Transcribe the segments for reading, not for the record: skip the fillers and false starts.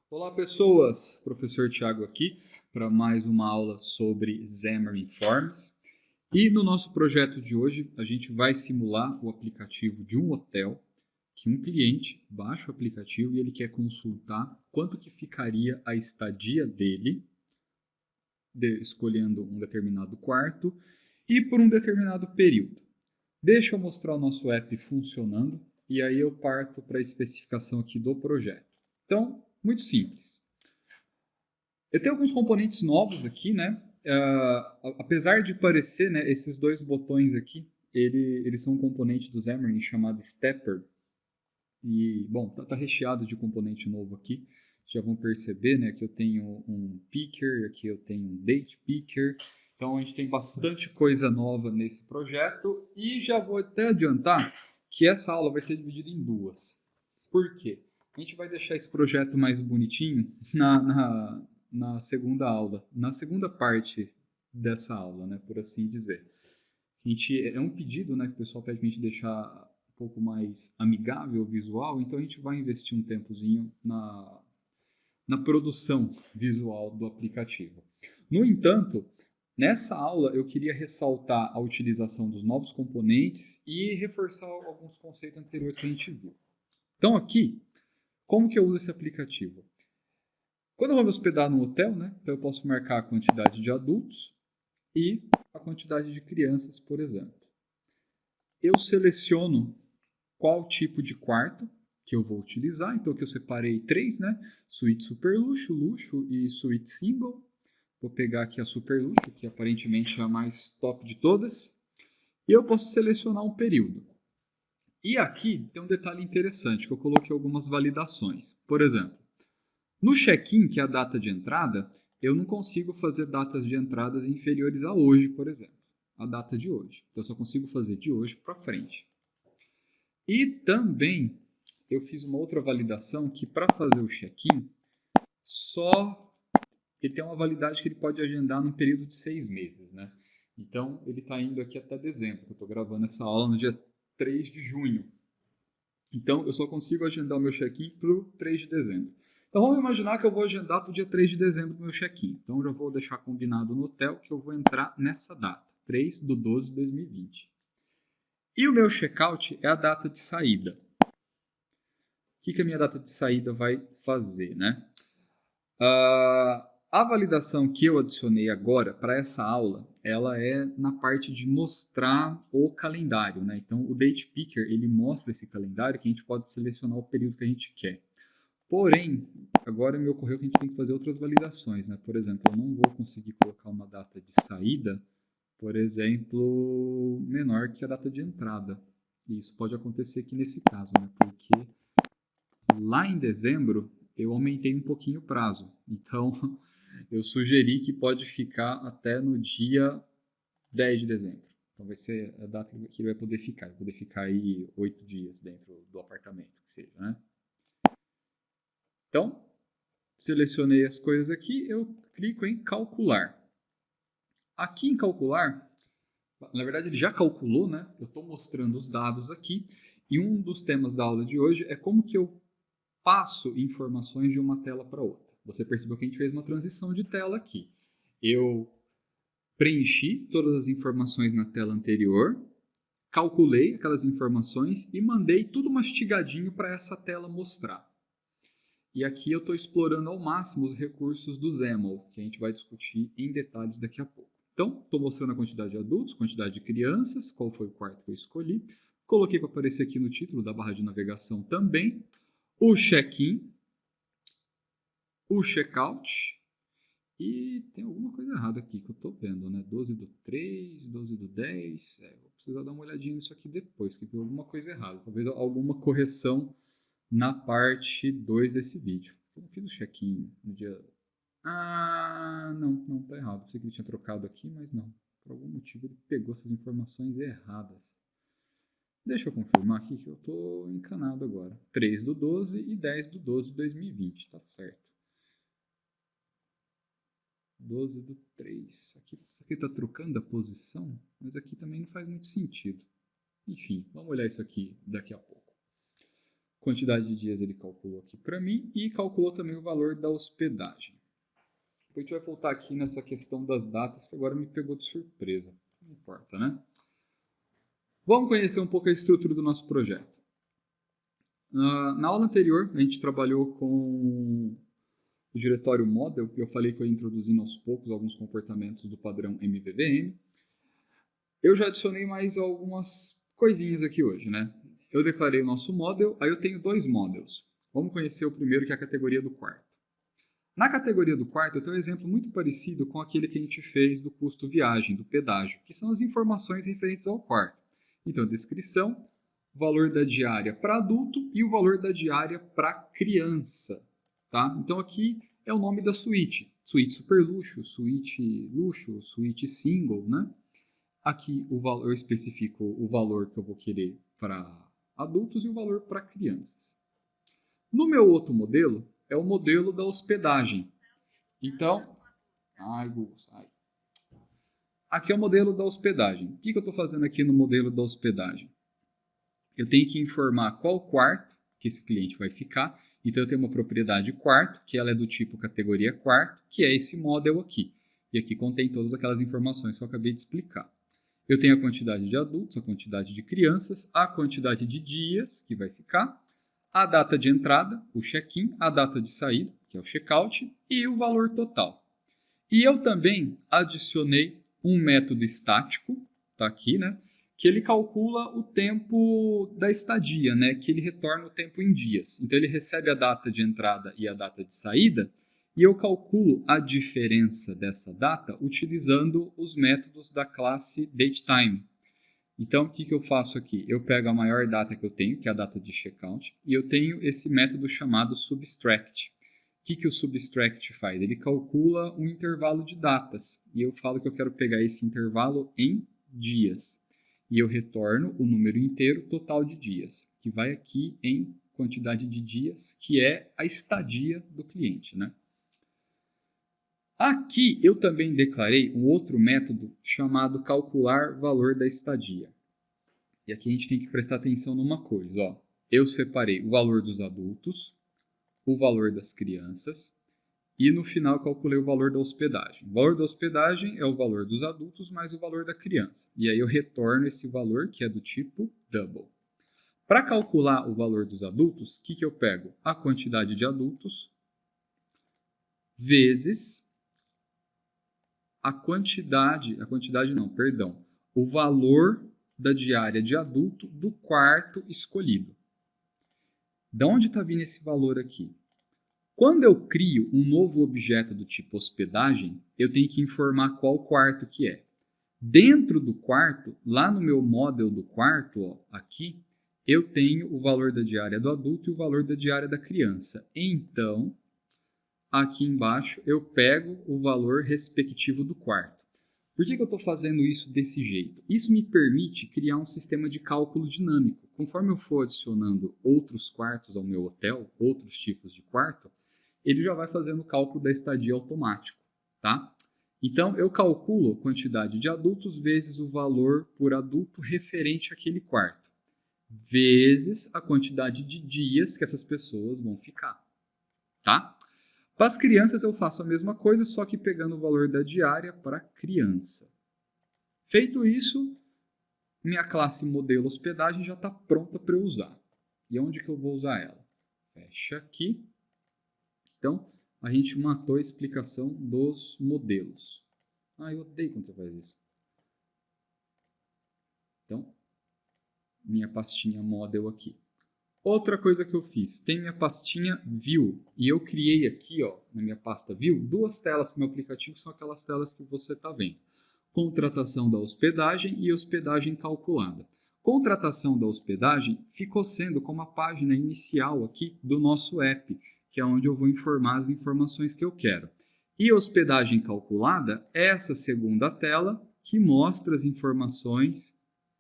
Olá pessoas, professor Tiago aqui para mais uma aula sobre Xamarin Forms. E no nosso projeto de hoje a gente vai simular o aplicativo de um hotel que um cliente baixa o aplicativo e ele quer consultar quanto que ficaria a estadia dele, escolhendo um determinado quarto e por um determinado período. Deixa eu mostrar o nosso app funcionando e aí eu parto para a especificação aqui do projeto. Então, muito simples. Eu tenho alguns componentes novos aqui, né? Apesar de parecer, né, esses dois botões aqui, eles são um componente do Xamarin chamado Stepper. E, bom, tá recheado de componente novo aqui. Já vão perceber, né, que eu tenho um picker, aqui eu tenho um date picker. Então a gente tem bastante coisa nova nesse projeto e já vou até adiantar que essa aula vai ser dividida em duas. Por quê? A gente vai deixar esse projeto mais bonitinho na segunda aula, na segunda parte dessa aula, né, por assim dizer. É um pedido, né, que o pessoal pede para a gente deixar um pouco mais amigável o visual, então a gente vai investir um tempozinho na produção visual do aplicativo. No entanto, nessa aula eu queria ressaltar a utilização dos novos componentes e reforçar alguns conceitos anteriores que a gente viu. Então aqui, como que eu uso esse aplicativo? Quando eu vou me hospedar no hotel, né, então eu posso marcar a quantidade de adultos e a quantidade de crianças, por exemplo. Eu seleciono qual tipo de quarto que eu vou utilizar. Então aqui eu separei três, né? Suíte super luxo, luxo e suíte single. Vou pegar aqui a super luxo, que aparentemente é a mais top de todas. E eu posso selecionar um período. E aqui tem um detalhe interessante, que eu coloquei algumas validações. Por exemplo, no check-in, que é a data de entrada, eu não consigo fazer datas de entradas inferiores a hoje, por exemplo. A data de hoje. Então eu só consigo fazer de hoje para frente. E também eu fiz uma outra validação que para fazer o check-in, só ele tem uma validade que ele pode agendar num período de 6 meses, né? Então ele está indo aqui até dezembro. Eu estou gravando essa aula no dia 3 de junho. Então eu só consigo agendar o meu check-in para o 3 de dezembro. Então vamos imaginar que eu vou agendar para o dia 3 de dezembro o meu check-in. Então eu já vou deixar combinado no hotel que eu vou entrar nessa data, 3 de 12 de 2020. E o meu check-out é a data de saída. O que a minha data de saída vai fazer, né? A validação que eu adicionei agora para essa aula, ela é na parte de mostrar o calendário, né? Então, o Date Picker, ele mostra esse calendário que a gente pode selecionar o período que a gente quer. Porém, agora me ocorreu que a gente tem que fazer outras validações, né? Por exemplo, eu não vou conseguir colocar uma data de saída, por exemplo, menor que a data de entrada. E isso pode acontecer aqui nesse caso, né? Porque lá em dezembro eu aumentei um pouquinho o prazo. Então eu sugeri que pode ficar até no dia 10 de dezembro. Então vai ser a data que ele vai poder ficar. Vai poder ficar aí 8 dias dentro do apartamento, que seja, né? Então, selecionei as coisas aqui, eu clico em calcular. Aqui em calcular, na verdade ele já calculou, né? Eu estou mostrando os dados aqui. E um dos temas da aula de hoje é como que eu passo informações de uma tela para outra. Você percebeu que a gente fez uma transição de tela aqui. Eu preenchi todas as informações na tela anterior, calculei aquelas informações e mandei tudo mastigadinho para essa tela mostrar. E aqui eu estou explorando ao máximo os recursos do XAML, que a gente vai discutir em detalhes daqui a pouco. Então, estou mostrando a quantidade de adultos, quantidade de crianças, qual foi o quarto que eu escolhi. Coloquei para aparecer aqui no título da barra de navegação também o check-in, o checkout e tem alguma coisa errada aqui que eu estou vendo, né? 12 do 3, 12 do 10. Vou precisar dar uma olhadinha nisso aqui depois, que tem alguma coisa errada. Talvez alguma correção na parte 2 desse vídeo. Eu não fiz o check-in no dia... Ah, não está errado. Pensei que ele tinha trocado aqui, mas não. Por algum motivo ele pegou essas informações erradas. Deixa eu confirmar aqui que eu estou encanado agora. 3 do 12 e 10 do 12 de 2020, tá certo. 12 do 3. Aqui está trocando a posição, mas aqui também não faz muito sentido. Enfim, vamos olhar isso aqui daqui a pouco. Quantidade de dias ele calculou aqui para mim e calculou também o valor da hospedagem. A gente vai voltar aqui nessa questão das datas que agora me pegou de surpresa. Não importa, né? Vamos conhecer um pouco a estrutura do nosso projeto. Na aula anterior, a gente trabalhou com o diretório Model, e eu falei que eu ia introduzindo aos poucos alguns comportamentos do padrão MVVM. Eu já adicionei mais algumas coisinhas aqui hoje, né? Eu declarei o nosso model, aí eu tenho dois models. Vamos conhecer o primeiro, que é a categoria do quarto. Na categoria do quarto, eu tenho um exemplo muito parecido com aquele que a gente fez do custo viagem, do pedágio, que são as informações referentes ao quarto. Então, descrição, valor da diária para adulto e o valor da diária para criança. Tá? Então, aqui é o nome da suíte. Suíte super luxo, suíte single, né? Aqui eu especifico o valor que eu vou querer para adultos e o valor para crianças. No meu outro modelo, é o modelo da hospedagem. Então, aqui é o modelo da hospedagem. O que eu estou fazendo aqui no modelo da hospedagem? Eu tenho que informar qual quarto que esse cliente vai ficar. Então, eu tenho uma propriedade quarto, que ela é do tipo categoria quarto, que é esse model aqui. E aqui contém todas aquelas informações que eu acabei de explicar. Eu tenho a quantidade de adultos, a quantidade de crianças, a quantidade de dias que vai ficar, a data de entrada, o check-in, a data de saída, que é o check-out, e o valor total. E eu também adicionei um método estático, tá aqui, né? Que ele calcula o tempo da estadia, né? Que ele retorna o tempo em dias. Então ele recebe a data de entrada e a data de saída, e eu calculo a diferença dessa data utilizando os métodos da classe datetime. Então, o que eu faço aqui? Eu pego a maior data que eu tenho, que é a data de checkout, e eu tenho esse método chamado subtract. O que o subtract faz? Ele calcula um intervalo de datas, e eu falo que eu quero pegar esse intervalo em dias. E eu retorno o número inteiro total de dias, que vai aqui em quantidade de dias, que é a estadia do cliente, né? Aqui eu também declarei um outro método chamado calcular valor da estadia. E aqui a gente tem que prestar atenção numa coisa. Ó. Eu separei o valor dos adultos, o valor das crianças e no final calculei o valor da hospedagem. O valor da hospedagem é o valor dos adultos mais o valor da criança. E aí eu retorno esse valor que é do tipo double. Para calcular o valor dos adultos, o que eu pego? A quantidade de adultos vezes o valor da diária de adulto do quarto escolhido. De onde está vindo esse valor aqui? Quando eu crio um novo objeto do tipo hospedagem, eu tenho que informar qual quarto que é. Dentro do quarto, lá no meu model do quarto, ó, aqui, eu tenho o valor da diária do adulto e o valor da diária da criança. Então, aqui embaixo eu pego o valor respectivo do quarto. Por que eu estou fazendo isso desse jeito? Isso me permite criar um sistema de cálculo dinâmico. Conforme eu for adicionando outros quartos ao meu hotel, outros tipos de quarto, ele já vai fazendo o cálculo da estadia automático, tá? Então, eu calculo a quantidade de adultos vezes o valor por adulto referente àquele quarto, vezes a quantidade de dias que essas pessoas vão ficar, tá? Para as crianças eu faço a mesma coisa, só que pegando o valor da diária para criança. Feito isso, minha classe modelo hospedagem já está pronta para eu usar. E onde que eu vou usar ela? Fecha aqui. Então, a gente matou a explicação dos modelos. Eu odeio quando você faz isso. Então, minha pastinha model aqui. Outra coisa que eu fiz, tem minha pastinha View, e eu criei aqui, ó, na minha pasta View, duas telas para o meu aplicativo, que são aquelas telas que você está vendo. Contratação da hospedagem e hospedagem calculada. Contratação da hospedagem ficou sendo como a página inicial aqui do nosso app, que é onde eu vou informar as informações que eu quero. E hospedagem calculada é essa segunda tela que mostra as informações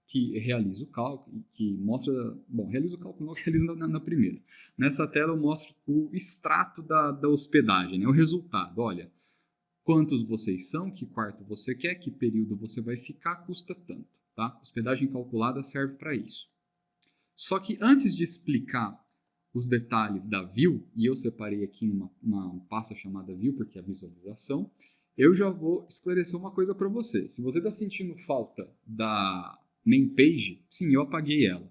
que realiza o cálculo, que mostra, realiza o cálculo, não realiza na primeira. Nessa tela eu mostro o extrato da hospedagem, né? O resultado, olha, quantos vocês são, que quarto você quer, que período você vai ficar, custa tanto, tá? Hospedagem calculada serve para isso. Só que antes de explicar os detalhes da view, e eu separei aqui numa pasta chamada view, porque é a visualização, eu já vou esclarecer uma coisa para você. Se você está sentindo falta da main page, sim, eu apaguei ela.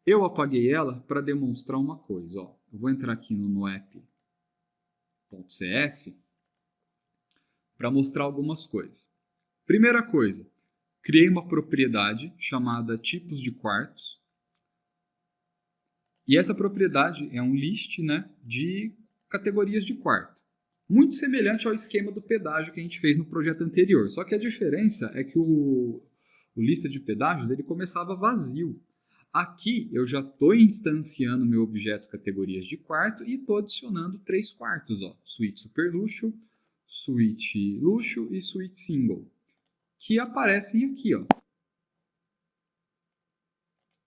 Eu apaguei ela para demonstrar uma coisa. Ó. Eu vou entrar aqui no app.cs para mostrar algumas coisas. Primeira coisa, criei uma propriedade chamada tipos de quartos. E essa propriedade é um list, né, de categorias de quarto. Muito semelhante ao esquema do pedágio que a gente fez no projeto anterior. Só que a diferença é que o lista de pedágios ele começava vazio. Aqui eu já estou instanciando meu objeto categorias de quarto e estou adicionando 3 quartos. Ó, suíte super luxo, suíte luxo e suíte single. Que aparecem aqui, ó,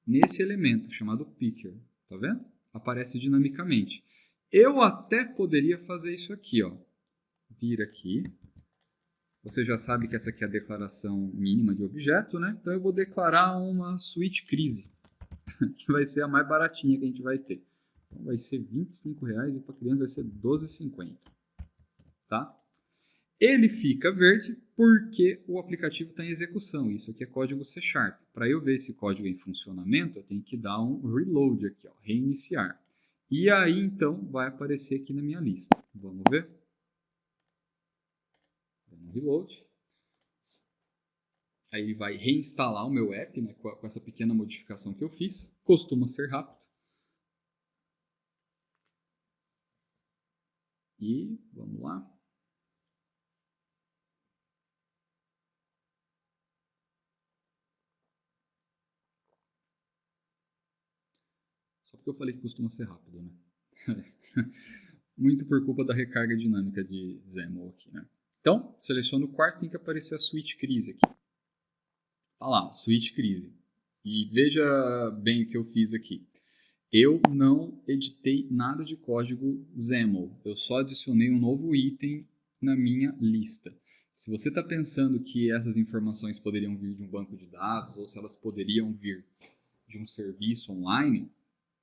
nesse elemento chamado picker. Tá vendo? Aparece dinamicamente. Eu até poderia fazer isso aqui, ó. Vir aqui. Você já sabe que essa aqui é a declaração mínima de objeto, né? Então eu vou declarar uma suíte crise, que vai ser a mais baratinha que a gente vai ter. Então vai ser R$25 e para criança vai ser R$12,50. Tá? Ele fica verde porque o aplicativo está em execução. Isso aqui é código C#. Para eu ver esse código em funcionamento, eu tenho que dar um reload aqui, ó, reiniciar. E aí, então, vai aparecer aqui na minha lista. Vamos ver? Dando reload. Aí ele vai reinstalar o meu app, né, com essa pequena modificação que eu fiz. Costuma ser rápido. E vamos lá. Só porque eu falei que costuma ser rápido, né? Muito por culpa da recarga dinâmica de XAML aqui, né? Então, seleciono o quarto, tem que aparecer a suíte crise aqui. Tá lá, suíte crise. E veja bem o que eu fiz aqui. Eu não editei nada de código XAML. Eu só adicionei um novo item na minha lista. Se você está pensando que essas informações poderiam vir de um banco de dados ou se elas poderiam vir de um serviço online,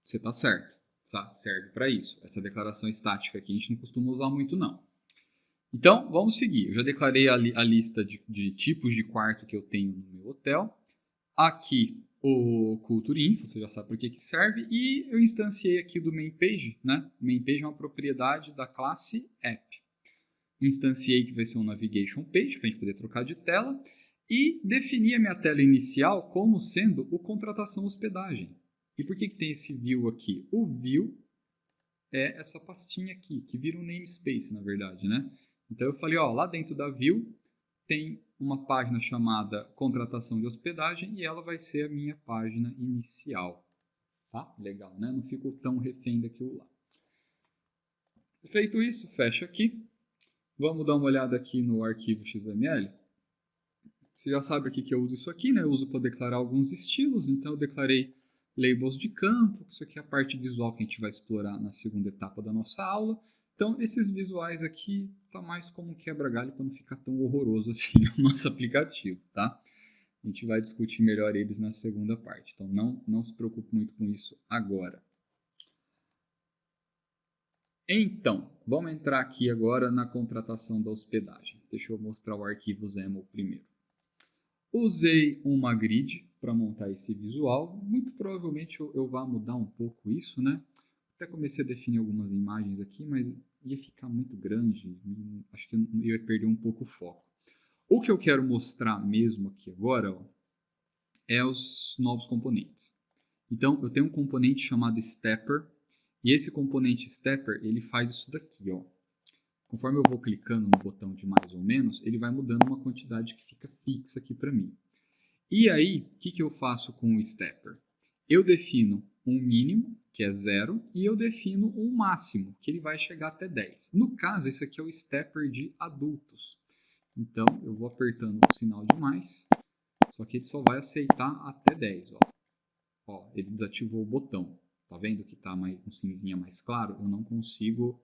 você está certo. Tá? Serve para isso. Essa declaração estática aqui a gente não costuma usar muito, não. Então, vamos seguir. Eu já declarei a lista de tipos de quarto que eu tenho no meu hotel. Aqui o Culture Info, você já sabe para que serve. E eu instanciei aqui do main page, né? Main page é uma propriedade da classe app. Instanciei que vai ser um navigation page, para a gente poder trocar de tela. E defini a minha tela inicial como sendo o contratação hospedagem. E por que tem esse view aqui? O view é essa pastinha aqui, que vira um namespace, na verdade, né? Então eu falei, ó, lá dentro da view tem uma página chamada contratação de hospedagem e ela vai ser a minha página inicial. Tá? Legal, né? Não fico tão refém daquilo lá. Feito isso, fecha aqui. Vamos dar uma olhada aqui no arquivo XML. Você já sabe aqui que eu uso isso aqui, né? Eu uso para declarar alguns estilos, então eu declarei labels de campo, que isso aqui é a parte visual que a gente vai explorar na segunda etapa da nossa aula. Então, esses visuais aqui tá mais como um quebra-galho para não ficar tão horroroso assim o nosso aplicativo, tá? A gente vai discutir melhor eles na segunda parte, então não se preocupe muito com isso agora. Então, vamos entrar aqui agora na contratação da hospedagem. Deixa eu mostrar o arquivo XAML primeiro. Usei uma grid para montar esse visual. Muito provavelmente eu vá mudar um pouco isso, né? Até comecei a definir algumas imagens aqui, mas ia ficar muito grande. Acho que eu ia perder um pouco o foco. O que eu quero mostrar mesmo aqui agora, ó, é os novos componentes. Então, eu tenho um componente chamado Stepper. E esse componente Stepper, ele faz isso daqui, ó. Conforme eu vou clicando no botão de mais ou menos, ele vai mudando uma quantidade que fica fixa aqui para mim. E aí, o que eu faço com o Stepper? Eu defino um mínimo, que é 0, e eu defino um máximo, que ele vai chegar até 10. No caso, esse aqui é o Stepper de adultos. Então, eu vou apertando o sinal de mais, só que ele só vai aceitar até 10. Ó, ele desativou o botão. Tá vendo que está um cinzinha mais claro? Eu não consigo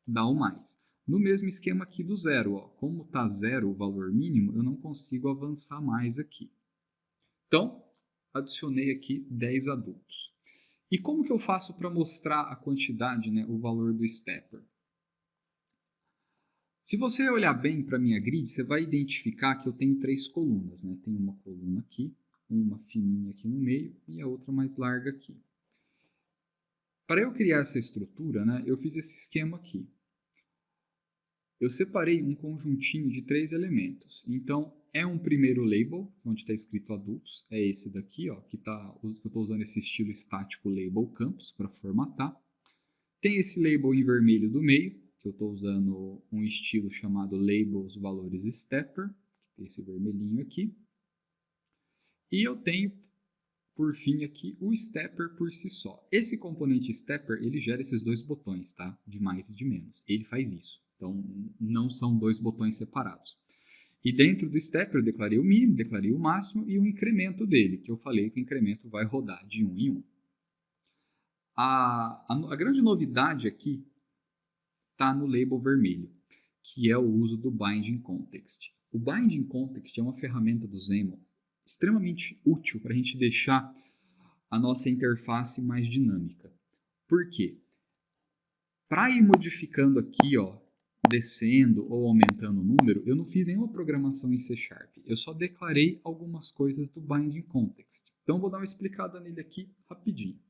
dar o mais. No mesmo esquema aqui do 0, ó, como está 0 o valor mínimo, eu não consigo avançar mais aqui. Então, adicionei aqui 10 adultos. E como que eu faço para mostrar a quantidade, né, o valor do stepper? Se você olhar bem para a minha grid, você vai identificar que eu tenho 3 colunas, né? Tem uma coluna aqui, uma fininha aqui no meio e a outra mais larga aqui. Para eu criar essa estrutura, né, eu fiz esse esquema aqui. Eu separei um conjuntinho de 3 elementos. Então, é um primeiro label, onde está escrito adultos, é esse daqui, ó, que eu estou usando esse estilo estático label campus para formatar. Tem esse label em vermelho do meio, que eu estou usando um estilo chamado labels valores stepper, que tem esse vermelhinho aqui. E eu tenho, por fim, aqui o stepper por si só. Esse componente stepper, ele gera esses 2 botões, tá? De mais e de menos. Ele faz isso. Então, não são 2 botões separados. E dentro do stepper eu declarei o mínimo, declarei o máximo e o incremento dele, que eu falei que o incremento vai rodar de 1 em 1. A grande novidade aqui está no label vermelho, que é o uso do Binding Context. O Binding Context é uma ferramenta do XAML extremamente útil para a gente deixar a nossa interface mais dinâmica. Por quê? Para ir modificando aqui, ó, descendo ou aumentando o número, eu não fiz nenhuma programação em C#. Eu só declarei algumas coisas do Binding Context. Então, vou dar uma explicada nele aqui rapidinho.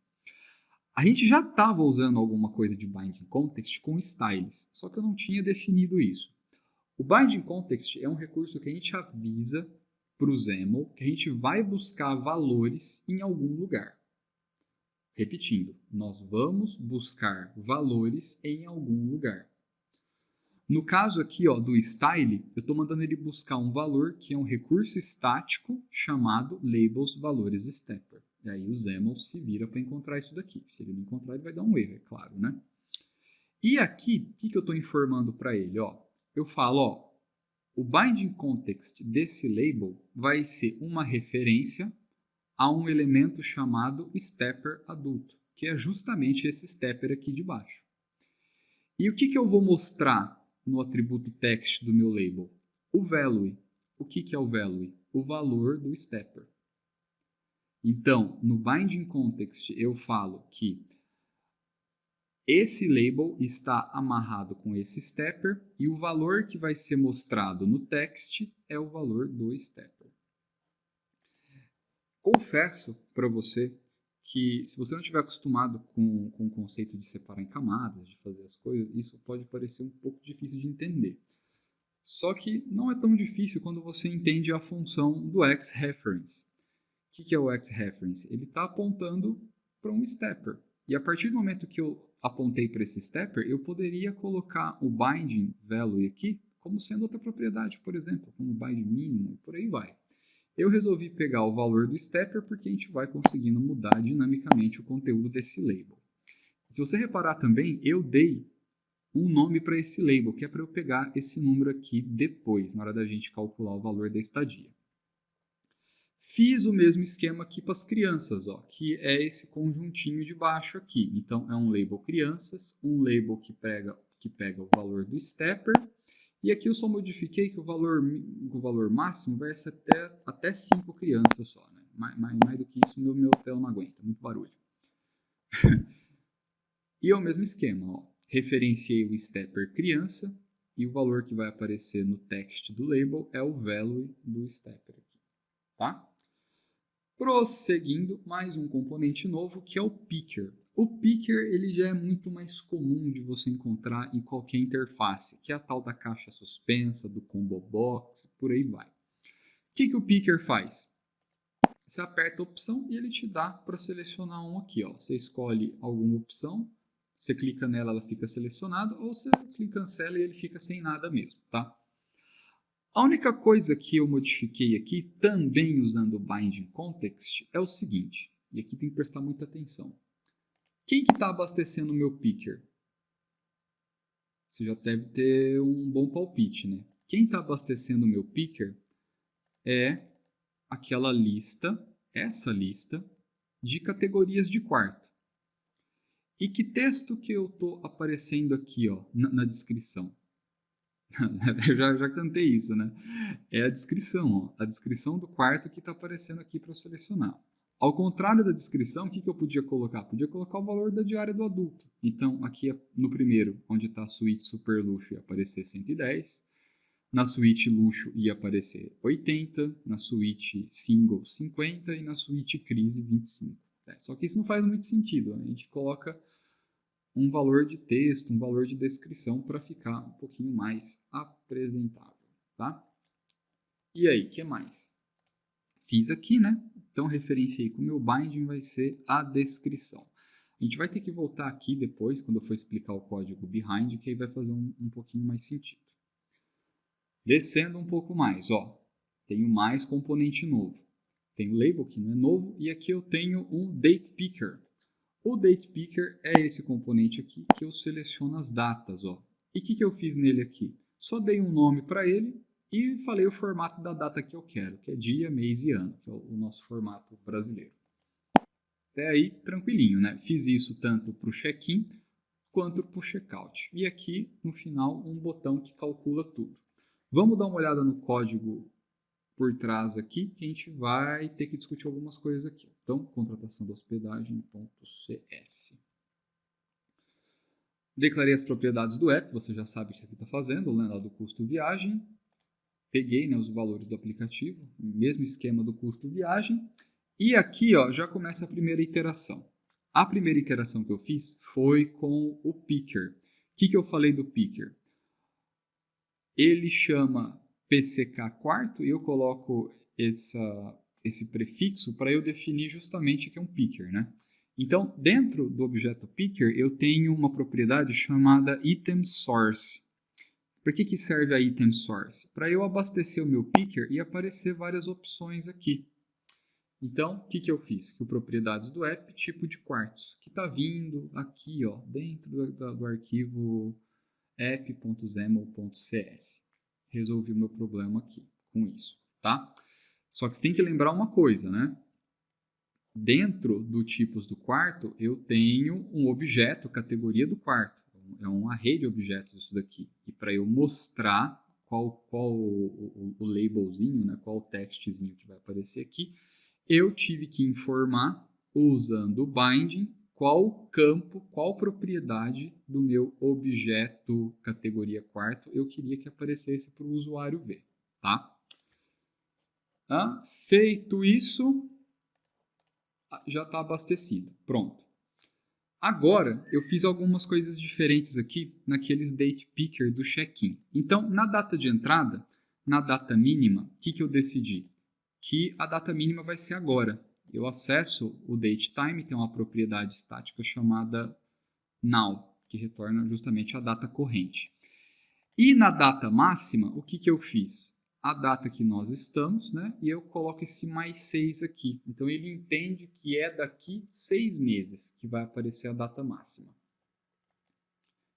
A gente já estava usando alguma coisa de Binding Context com styles, só que eu não tinha definido isso. O Binding Context é um recurso que a gente avisa para o XAML que a gente vai buscar valores em algum lugar. Repetindo, nós vamos buscar valores em algum lugar. No caso aqui, ó, do style, eu estou mandando ele buscar um valor que é um recurso estático chamado labels valores stepper. E aí o XAML se vira para encontrar isso daqui. Se ele não encontrar, ele vai dar um erro, é claro, né? E aqui, o que eu estou informando para ele? Ó, eu falo, ó, o binding context desse label vai ser uma referência a um elemento chamado stepper adulto, que é justamente esse stepper aqui de baixo. E o que eu vou mostrar no atributo text do meu label? O value. O que é o value? O valor do stepper. Então, no binding context, eu falo que esse label está amarrado com esse stepper e o valor que vai ser mostrado no text é o valor do stepper. Confesso para você que se você não estiver acostumado com o conceito de separar em camadas, de fazer as coisas, isso pode parecer um pouco difícil de entender. Só que não é tão difícil quando você entende a função do xReference. O que é o xReference? Ele está apontando para um stepper. E a partir do momento que eu apontei para esse stepper, eu poderia colocar o binding value aqui como sendo outra propriedade, por exemplo, como binding mínimo e por aí vai. Eu resolvi pegar o valor do stepper porque a gente vai conseguindo mudar dinamicamente o conteúdo desse label. Se você reparar também, eu dei um nome para esse label, que é para eu pegar esse número aqui depois, na hora da gente calcular o valor da estadia. Fiz o mesmo esquema aqui para as crianças, ó, que é esse conjuntinho de baixo aqui. Então, é um label crianças, um label que pega o valor do stepper, e aqui eu só modifiquei que o valor máximo vai ser até 5 crianças só. Né? Mais do que isso, meu hotel não aguenta, muito barulho. E é o mesmo esquema, ó. Referenciei o stepper criança e o valor que vai aparecer no text do label é o value do stepper aqui, tá? Prosseguindo, mais um componente novo que é o picker. O picker ele já é muito mais comum de você encontrar em qualquer interface, que é a tal da caixa suspensa, do combo box, por aí vai. O que o picker faz? Você aperta a opção e ele te dá para selecionar um aqui. Ó. Você escolhe alguma opção, você clica nela, ela fica selecionada, ou você clica cancela e ele fica sem nada mesmo, tá? A única coisa que eu modifiquei aqui, também usando o Binding Context, é o seguinte, e aqui tem que prestar muita atenção. Quem que está abastecendo o meu picker? Você já deve ter um bom palpite, né? Quem está abastecendo o meu picker é aquela lista, essa lista, de categorias de quarto. E que texto que eu estou aparecendo aqui ó, na descrição? Eu já cantei isso, né? É a descrição, ó, a descrição do quarto que está aparecendo aqui para eu selecionar. Ao contrário da descrição, o que eu podia colocar? Podia colocar o valor da diária do adulto. Então, aqui no primeiro, onde está a suíte super luxo, ia aparecer 110. Na suíte luxo ia aparecer 80. Na suíte single, 50. E na suíte crise, 25. Só que isso não faz muito sentido. A gente coloca um valor de texto, um valor de descrição para ficar um pouquinho mais apresentável. Tá? E aí, o que mais? Fiz aqui, né? Então, referenciei que o meu binding vai ser a descrição. A gente vai ter que voltar aqui depois, quando eu for explicar o código behind, que aí vai fazer um pouquinho mais sentido. Descendo um pouco mais, ó, tenho mais componente novo. Tenho o label, que não é novo, e aqui eu tenho um date picker. O date picker é esse componente aqui que eu seleciono as datas, ó. E o que eu fiz nele aqui? Só dei um nome para ele e falei o formato da data que eu quero, que é dia, mês e ano, que é o nosso formato brasileiro. Até aí, tranquilinho, né? Fiz isso tanto para o check-in quanto para o check-out. E aqui, no final, um botão que calcula tudo. Vamos dar uma olhada no código por trás aqui, que a gente vai ter que discutir algumas coisas aqui. Então, contratação da hospedagem.cs. Declarei as propriedades do app, você já sabe o que isso aqui está fazendo, né, lá do custo viagem. Peguei, né, os valores do aplicativo, mesmo esquema do custo viagem. E aqui, ó, já começa a primeira iteração. A primeira iteração que eu fiz foi com o picker. O que eu falei do picker? Ele chama PCK quarto e eu coloco esse prefixo para eu definir justamente o que é um picker, né? Então, dentro do objeto picker, eu tenho uma propriedade chamada item source. Para que serve a item source? Para eu abastecer o meu picker e aparecer várias opções aqui. Então, o que eu fiz? Que o propriedades do app, tipo de quartos, que está vindo aqui, ó, dentro do arquivo app.xaml.cs. Resolvi o meu problema aqui com isso, tá? Só que você tem que lembrar uma coisa, né? Dentro do tipos do quarto, eu tenho um objeto, categoria do quarto. É um array de objetos isso daqui. E para eu mostrar qual o labelzinho, né, qual o textzinho que vai aparecer aqui, eu tive que informar, usando o binding, qual campo, qual propriedade do meu objeto categoria quarto eu queria que aparecesse para o usuário ver. Tá? Feito isso, já está abastecido. Pronto. Agora, eu fiz algumas coisas diferentes aqui naqueles date picker do check-in. Então, na data de entrada, na data mínima, o que eu decidi? Que a data mínima vai ser agora. Eu acesso o datetime, tem uma propriedade estática chamada now, que retorna justamente a data corrente. E na data máxima, o que eu fiz? A data que nós estamos, né? E eu coloco esse mais 6 aqui. Então, ele entende que é daqui 6 meses que vai aparecer a data máxima.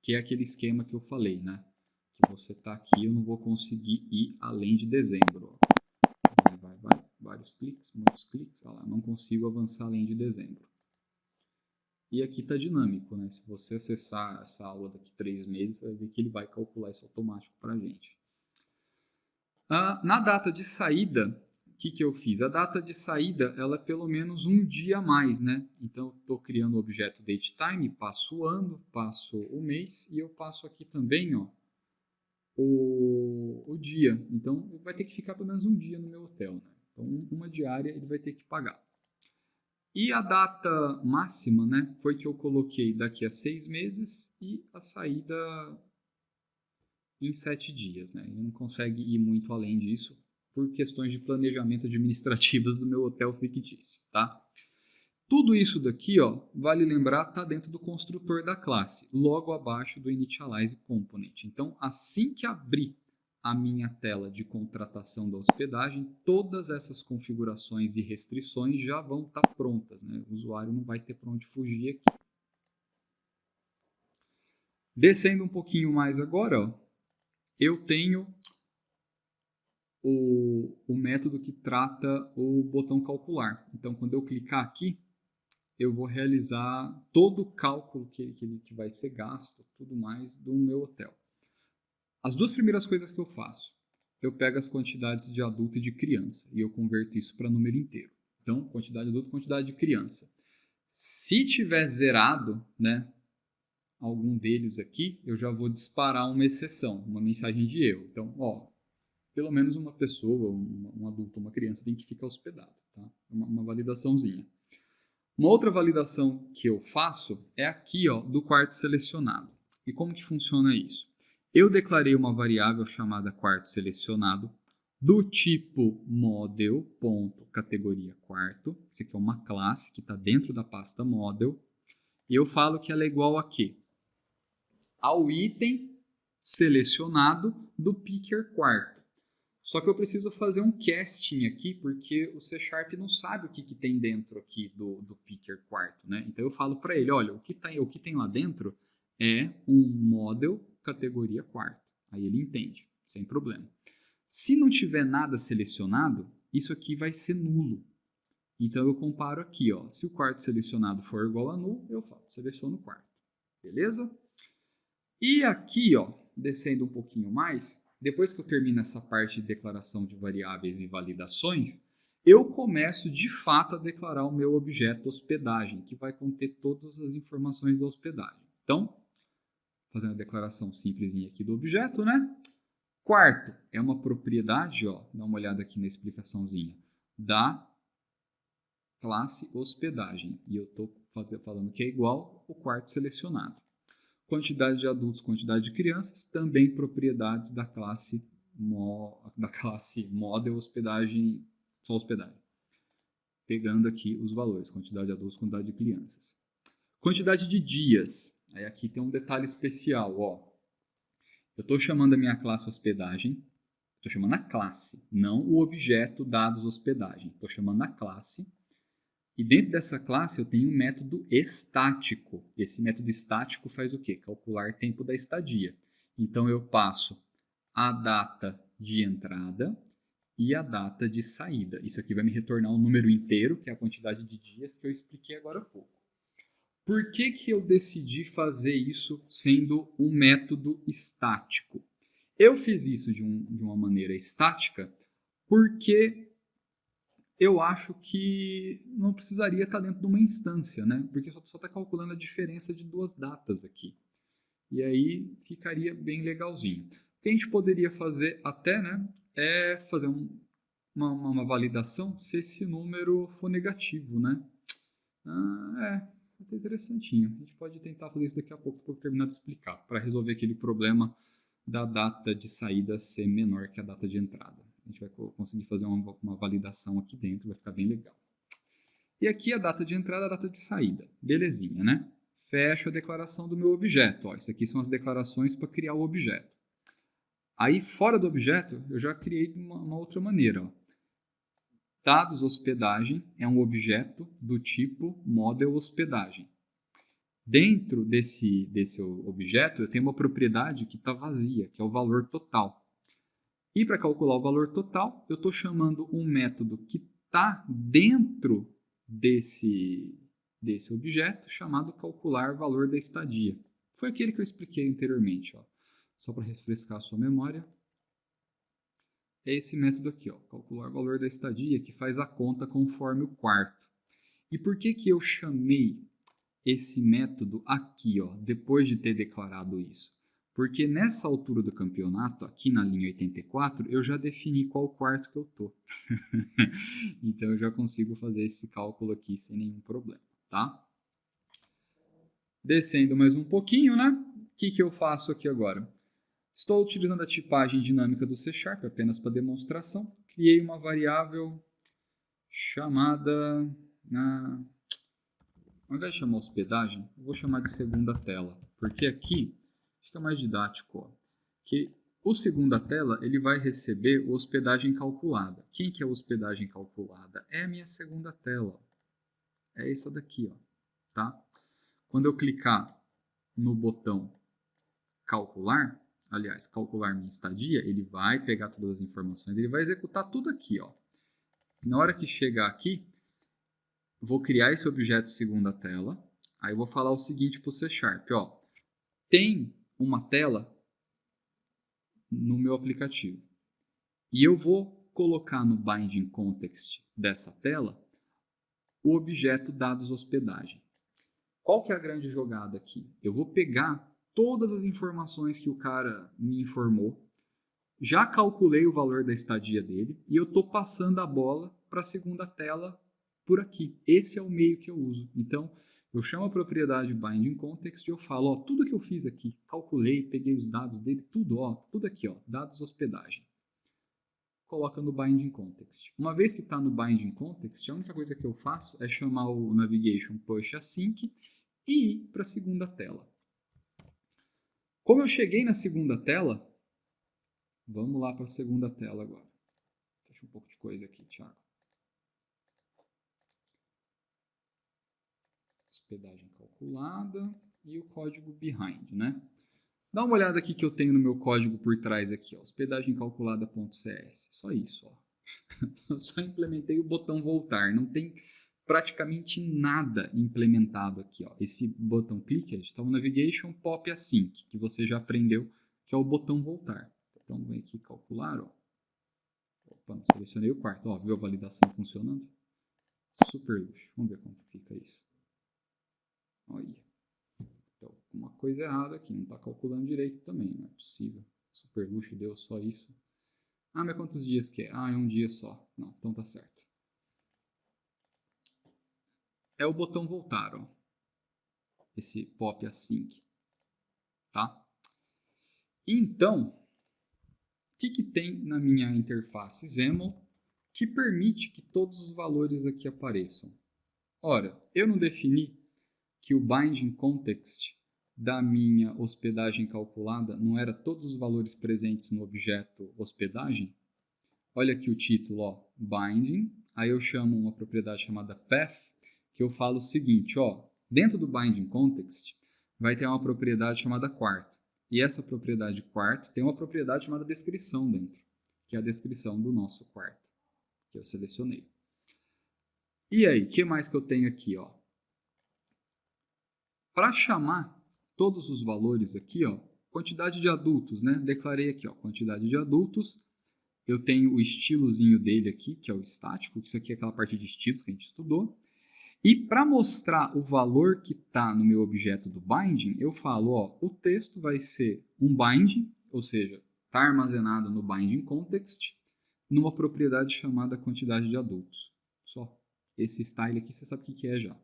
Que é aquele esquema que eu falei, né? Que você está aqui, eu não vou conseguir ir além de dezembro. Vai. Vários cliques, muitos cliques. Olha lá, não consigo avançar além de dezembro. E aqui está dinâmico, né? Se você acessar essa aula daqui 3 meses, você vai ver que ele vai calcular isso automático para a gente. Na data de saída, o que eu fiz? A data de saída ela é pelo menos um dia a mais, né? Então, eu estou criando o objeto datetime, passo o ano, passo o mês e eu passo aqui também, ó, o dia. Então, vai ter que ficar pelo menos um dia no meu hotel, né? Então, uma diária ele vai ter que pagar. E a data máxima, né, foi que eu coloquei daqui a 6 meses e a saída em 7 dias, né? Ele não consegue ir muito além disso por questões de planejamento administrativas do meu hotel fictício, tá? Tudo isso daqui, ó, vale lembrar, está dentro do construtor da classe, logo abaixo do Initialize Component. Então, assim que abrir a minha tela de contratação da hospedagem, todas essas configurações e restrições já vão estar prontas, né? O usuário não vai ter para onde fugir aqui. Descendo um pouquinho mais agora, ó, eu tenho o método que trata o botão calcular. Então, quando eu clicar aqui, eu vou realizar todo o cálculo que vai ser gasto, tudo mais, do meu hotel. As duas primeiras coisas que eu faço, eu pego as quantidades de adulto e de criança e eu converto isso para número inteiro. Então, quantidade de adulto, quantidade de criança. Se tiver zerado, né, algum deles aqui, eu já vou disparar uma exceção, uma mensagem de erro. Então, ó, pelo menos uma pessoa, um adulto, uma criança tem que ficar hospedado, tá? Uma validaçãozinha. Uma outra validação que eu faço é aqui, ó, do quarto selecionado. E como que funciona isso? Eu declarei uma variável chamada quarto selecionado do tipo model.categoria quarto. Isso aqui é uma classe que está dentro da pasta model. E eu falo que ela é igual a quê? Ao item selecionado do picker quarto. Só que eu preciso fazer um casting aqui, porque o C# não sabe o que tem dentro aqui do picker quarto, né? Então eu falo para ele, olha, o que tem lá dentro é um model categoria quarto. Aí ele entende, sem problema. Se não tiver nada selecionado, isso aqui vai ser nulo. Então eu comparo aqui, ó. Se o quarto selecionado for igual a null, eu seleciono o quarto. Beleza? E aqui, ó, descendo um pouquinho mais, depois que eu termino essa parte de declaração de variáveis e validações, eu começo de fato a declarar o meu objeto hospedagem, que vai conter todas as informações da hospedagem. Então, fazendo a declaração simplesinha aqui do objeto, né? Quarto é uma propriedade, ó, dá uma olhada aqui na explicaçãozinha, da classe hospedagem. E eu estou falando que é igual ao quarto selecionado. Quantidade de adultos, quantidade de crianças, também propriedades da classe model hospedagem, só hospedagem. Pegando aqui os valores, quantidade de adultos, quantidade de crianças. Quantidade de dias, aí aqui tem um detalhe especial, ó. Eu estou chamando a minha classe hospedagem, estou chamando a classe, não o objeto dados hospedagem, estou chamando a classe. E dentro dessa classe eu tenho um método estático. Esse método estático faz o quê? Calcular tempo da estadia. Então eu passo a data de entrada e a data de saída. Isso aqui vai me retornar um número inteiro, que é a quantidade de dias que eu expliquei agora há pouco. Por que eu decidi fazer isso sendo um método estático? Eu fiz isso de uma maneira estática porque eu acho que não precisaria estar dentro de uma instância, né? Porque só está calculando a diferença de duas datas aqui. E aí ficaria bem legalzinho. O que a gente poderia fazer até, né, é fazer uma validação se esse número for negativo, né? É interessantinho. A gente pode tentar fazer isso daqui a pouco para eu terminar de explicar, para resolver aquele problema da data de saída ser menor que a data de entrada. A gente vai conseguir fazer uma validação aqui dentro, vai ficar bem legal. E aqui a data de entrada e a data de saída. Belezinha, né? Fecho a declaração do meu objeto. Ó, isso aqui são as declarações para criar o objeto. Aí, fora do objeto, eu já criei de uma outra maneira. Ó. Dados hospedagem é um objeto do tipo model hospedagem. Dentro desse objeto, eu tenho uma propriedade que está vazia, que é o valor total. E para calcular o valor total, eu estou chamando um método que está dentro desse objeto, chamado calcular valor da estadia. Foi aquele que eu expliquei anteriormente. Ó. Só para refrescar a sua memória. É esse método aqui, ó, calcular valor da estadia, que faz a conta conforme o quarto. E por que eu chamei esse método aqui, ó, depois de ter declarado isso? Porque nessa altura do campeonato, aqui na linha 84, eu já defini qual quarto que eu tô. Então eu já consigo fazer esse cálculo aqui sem nenhum problema, tá? Descendo mais um pouquinho, né? O que eu faço aqui agora? Estou utilizando a tipagem dinâmica do C# apenas para demonstração. Criei uma variável chamada... Ao invés de chamar hospedagem, eu vou chamar de segunda tela, porque aqui fica mais didático, ó, que o segunda tela ele vai receber o hospedagem calculada. Quem que é a hospedagem calculada? É a minha segunda tela, ó. É essa daqui, ó, tá? Quando eu clicar no botão calcular, aliás, calcular minha estadia, ele vai pegar todas as informações, ele vai executar tudo aqui, ó. Na hora que chegar aqui, vou criar esse objeto segunda tela. Aí eu vou falar o seguinte para o C#, ó, tem uma tela no meu aplicativo. E eu vou colocar no binding context dessa tela o objeto dados hospedagem. Qual que é a grande jogada aqui? Eu vou pegar todas as informações que o cara me informou, já calculei o valor da estadia dele e eu estou passando a bola para a segunda tela por aqui. Esse é o meio que eu uso. Então, eu chamo a propriedade binding context e eu falo, ó, tudo que eu fiz aqui, calculei, peguei os dados dele, tudo, ó, tudo aqui, ó, dados hospedagem. Coloca no binding context. Uma vez que está no binding context, a única coisa que eu faço é chamar o navigation push async e ir para a segunda tela. Como eu cheguei na segunda tela, vamos lá para a segunda tela agora. Deixa um pouco de coisa aqui, Thiago. Hospedagem calculada e o código behind, né? Dá uma olhada aqui que eu tenho no meu código por trás aqui, ó, hospedagem calculada.cs. Só isso, ó. Eu só implementei o botão voltar, não tem praticamente nada implementado aqui, ó. Esse botão clique está o navigation pop async, que você já aprendeu, que é o botão voltar. Então vem aqui calcular, ó. Opa, não selecionei o quarto, ó, viu a validação funcionando? Super luxo. Vamos ver como fica isso. Olha. Então, uma coisa errada aqui, não está calculando direito também, não é possível. Super luxo deu só isso. Ah, mas quantos dias que é? Ah, é um dia só. Não, então tá certo. É o botão voltar, ó. Esse pop async, tá? Então, o que tem na minha interface XAML que permite que todos os valores aqui apareçam? Ora, eu não defini que o binding context da minha hospedagem calculada não era todos os valores presentes no objeto hospedagem? Olha aqui o título, ó, binding, aí eu chamo uma propriedade chamada path, que eu falo o seguinte, ó, dentro do binding context vai ter uma propriedade chamada quarto, e essa propriedade quarto tem uma propriedade chamada descrição dentro, que é a descrição do nosso quarto, que eu selecionei. E aí, o que mais que eu tenho aqui, ó? Para chamar todos os valores aqui, ó, quantidade de adultos, né? Declarei aqui, ó, quantidade de adultos. Eu tenho o estilozinho dele aqui, que é o estático. Isso aqui é aquela parte de estilos que a gente estudou. E para mostrar o valor que está no meu objeto do binding, eu falo, ó, o texto vai ser um binding, ou seja, está armazenado no binding context, numa propriedade chamada quantidade de adultos. Só. Esse style aqui você sabe o que é já.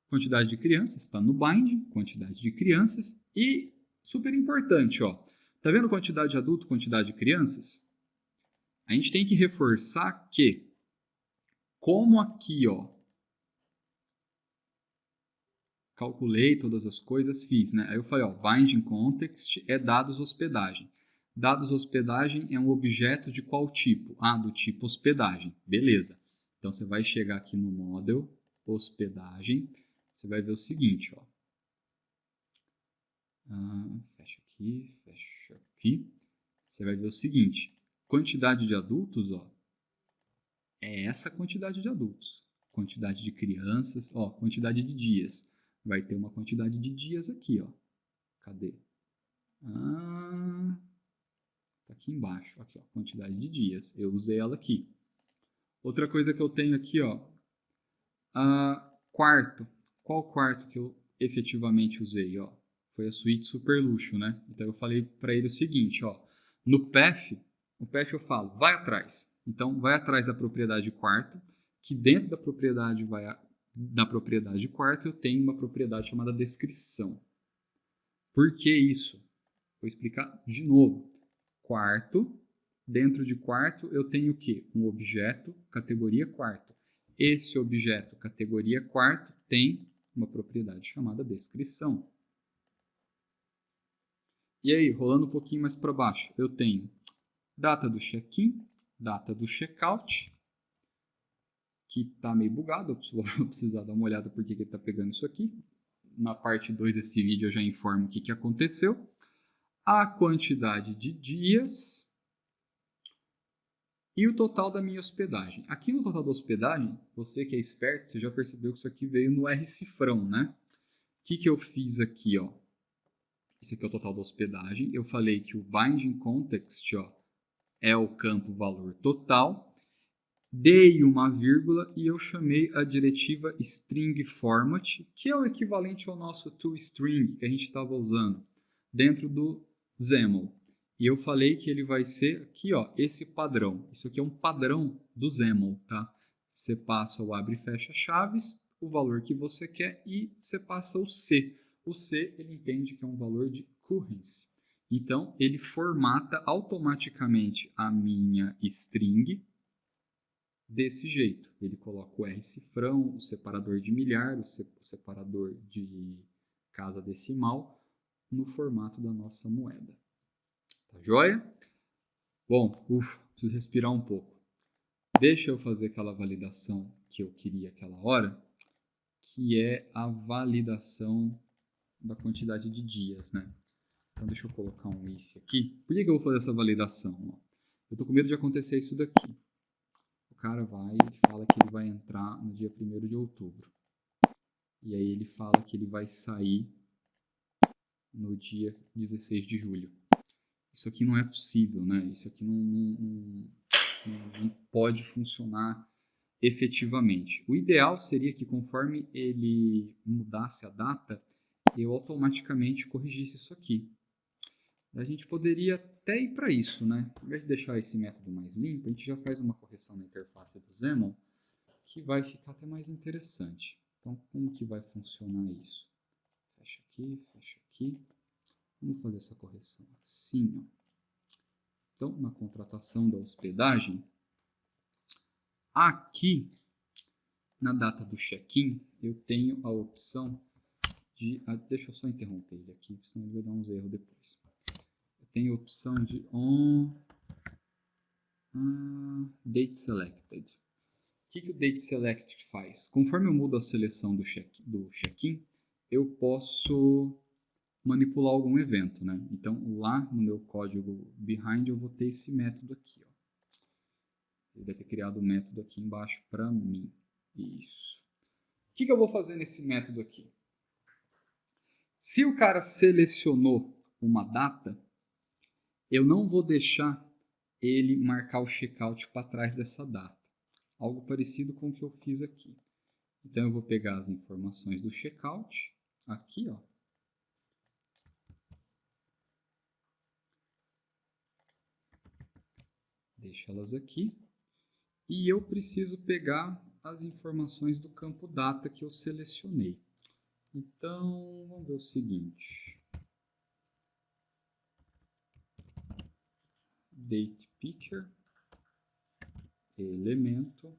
Quantidade de crianças está no bind, quantidade de crianças e, super importante, ó, tá vendo quantidade de adulto, quantidade de crianças? A gente tem que reforçar que, como aqui, ó, calculei todas as coisas, fiz, né? Aí eu falei, ó, binding context é dados hospedagem. Dados hospedagem é um objeto de qual tipo? Ah, do tipo hospedagem. Beleza. Então você vai chegar aqui no model hospedagem, você vai ver o seguinte, ó. Fecha aqui. Você vai ver o seguinte, quantidade de adultos, ó, é essa quantidade de adultos. Quantidade de crianças, ó, quantidade de dias. Vai ter uma quantidade de dias aqui, ó. Cadê? Tá aqui embaixo, aqui, ó, quantidade de dias. Eu usei ela aqui. Outra coisa que eu tenho aqui, ó, quarto. Qual quarto que eu efetivamente usei, ó? Foi a suíte super luxo, né? Então eu falei para ele o seguinte, ó, no path eu falo, vai atrás. Então vai atrás da propriedade quarto, que dentro da propriedade quarto eu tenho uma propriedade chamada descrição. Por que isso? Vou explicar de novo. Quarto, dentro de quarto eu tenho o quê? Um objeto, categoria quarto. Esse objeto, categoria quarto, tem uma propriedade chamada descrição. E aí, rolando um pouquinho mais para baixo, eu tenho data do check-in, data do check-out, que está meio bugado, eu vou precisar dar uma olhada porque ele está pegando isso aqui. Na parte 2 desse vídeo eu já informo o que aconteceu. A quantidade de dias e o total da minha hospedagem. Aqui no total da hospedagem, você que é esperto, você já percebeu que isso aqui veio no R-cifrão, né? O que eu fiz aqui, ó? Esse aqui é o total da hospedagem. Eu falei que o binding context, ó, é o campo valor total. dei uma vírgula e eu chamei a diretiva string format, que é o equivalente ao nosso toString que a gente estava usando dentro do XAML. E eu falei que ele vai ser aqui, ó, esse padrão. Isso aqui é um padrão do XAML, tá? Você passa o abre e fecha chaves, o valor que você quer e você passa o C. O C ele entende que é um valor de currency. Então ele formata automaticamente a minha string desse jeito. Ele coloca o R cifrão, o separador de milhar, o separador de casa decimal no formato da nossa moeda. Tá joia? Bom, preciso respirar um pouco. Deixa eu fazer aquela validação que eu queria aquela hora, que é a validação da quantidade de dias, né? Então deixa eu colocar um if aqui. Por que eu vou fazer essa validação? Eu estou com medo de acontecer isso daqui. O cara vai e fala que ele vai entrar no dia 1º de outubro. E aí ele fala que ele vai sair no dia 16 de julho. Isso aqui não é possível, né? Isso aqui não pode funcionar efetivamente. O ideal seria que conforme ele mudasse a data, eu automaticamente corrigisse isso aqui. A gente poderia até ir para isso, né? Ao invés de deixar esse método mais limpo, a gente já faz uma correção na interface do XAML que vai ficar até mais interessante. Então, como que vai funcionar isso? Fecha aqui, fecha aqui. Vamos fazer essa correção assim, ó. Então, na contratação da hospedagem, aqui na data do check-in, eu tenho a opção de... deixa eu só interromper ele aqui, senão ele vai dar uns erros depois. Eu tenho a opção de Date Selected. O que o Date Select faz? Conforme eu mudo a seleção do check-in, eu posso manipular algum evento, né? Então, lá no meu código behind, eu vou ter esse método aqui, ó. Ele vai ter criado um método aqui embaixo para mim. Isso. O que eu vou fazer nesse método aqui? Se o cara selecionou uma data, eu não vou deixar ele marcar o checkout para trás dessa data. Algo parecido com o que eu fiz aqui. Então, eu vou pegar as informações do checkout, aqui, ó. Deixo elas aqui. E eu preciso pegar as informações do campo data que eu selecionei. Então, vamos ver o seguinte. Date picker, elemento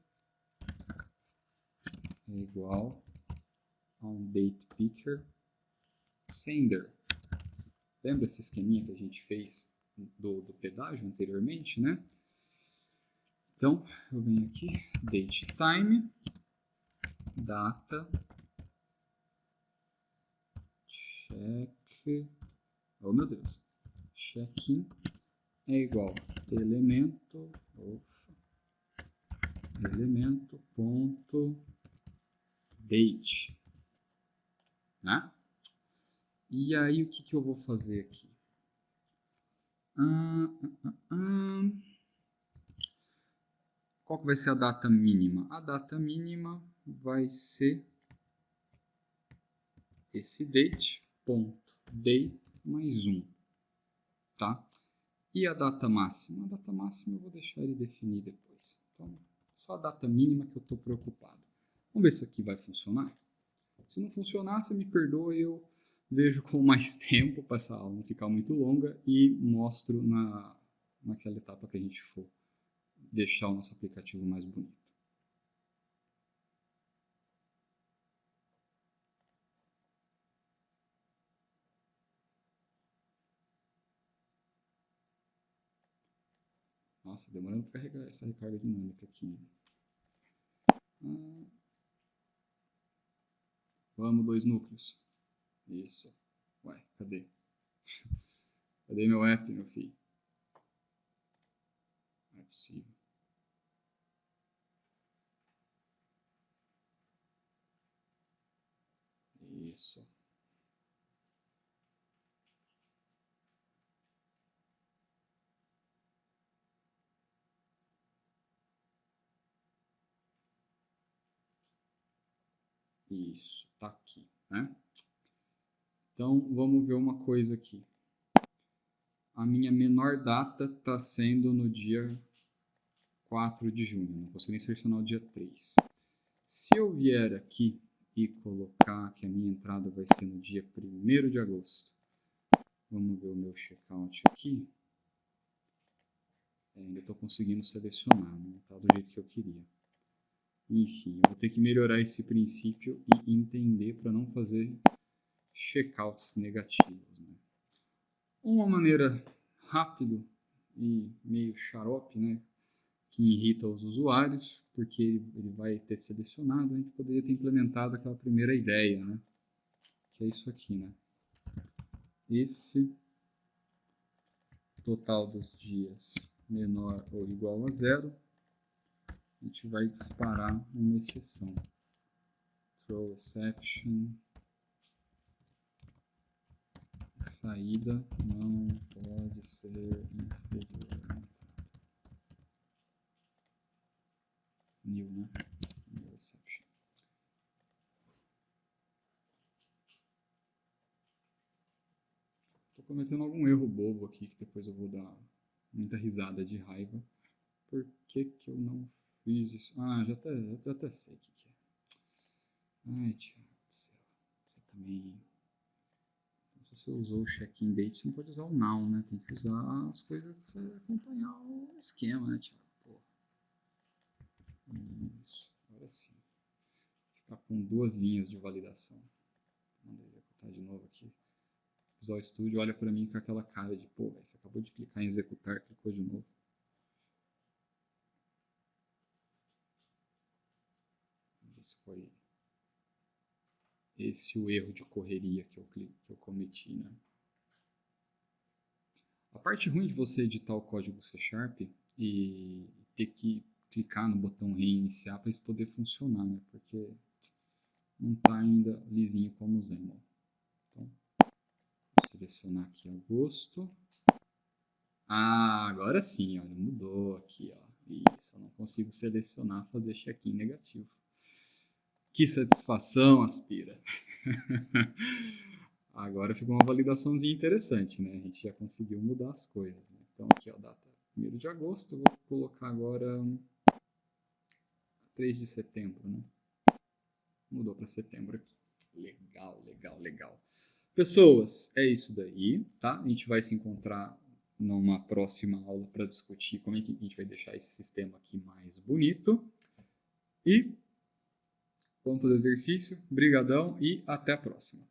é igual a um date picker sender. Lembra esse esqueminha que a gente fez do pedágio anteriormente, né? Então, eu venho aqui, date time, data, check, oh meu Deus, check-in é igual elemento ponto date, né? E aí o que eu vou fazer aqui? Qual que vai ser a data mínima? A data mínima vai ser esse date.day mais 1, tá? E a data máxima? A data máxima eu vou deixar ele definir depois. Então, só a data mínima que eu estou preocupado. Vamos ver se isso aqui vai funcionar? Se não funcionar, você me perdoa, eu vejo com mais tempo para essa aula não ficar muito longa e mostro naquela etapa que a gente for deixar o nosso aplicativo mais bonito. Nossa, demorando para carregar essa recarga dinâmica aqui. Vamos, 2 núcleos. Isso. Ué, cadê? Cadê meu app, meu filho? Não é possível. Isso. Isso, tá aqui, né? Então, vamos ver uma coisa aqui. A minha menor data está sendo no dia 4 de junho, não consigo nem selecionar o dia 3. Se eu vier aqui e colocar que a minha entrada vai ser no dia 1º de agosto, vamos ver o meu checkout aqui. Ainda estou conseguindo selecionar, não está do jeito que eu queria. Enfim, eu vou ter que melhorar esse princípio e entender para não fazer checkouts negativos, né? Uma maneira rápida e meio xarope, né, que irrita os usuários, porque ele vai ter selecionado, a gente poderia ter implementado aquela primeira ideia, né, que é isso aqui, né? If total dos dias menor ou igual a 0, a gente vai disparar uma exceção. Throw exception. Saída não pode ser inferior. New, né? New exception. Tô cometendo algum erro bobo aqui que depois eu vou dar muita risada de raiva. Por que que eu não fiz isso? Ah, já até sei o que é. Ai, Thiago do céu. Você também... Se você usou o check-in date, você não pode usar o now, né? Tem que usar as coisas que você acompanhar o esquema, né, Thiago? Pô. Isso, agora sim. Ficar com 2 linhas de validação. Vamos executar de novo aqui. O Visual Studio olha para mim com aquela cara de, pô, véio, você acabou de clicar em executar, clicou de novo. Vamos ver se foi esse o erro de correria que eu cometi, né? A parte ruim de você editar o código C# e ter que clicar no botão reiniciar para isso poder funcionar, né? Porque não está ainda lisinho como o XAML. Então, vou selecionar aqui agosto. Ah, agora sim, olha, mudou aqui, ó. Isso, eu não consigo selecionar, fazer check-in negativo. Que satisfação, Aspira! Agora ficou uma validaçãozinha interessante, né? A gente já conseguiu mudar as coisas, né? Então aqui, ó, data 1º de agosto, eu vou colocar agora 3 de setembro, né? Mudou para setembro aqui. Legal, legal, legal. Pessoas, é isso daí, tá? A gente vai se encontrar numa próxima aula para discutir como é que a gente vai deixar esse sistema aqui mais bonito. E vamos fazer o exercício. Brigadão e até a próxima.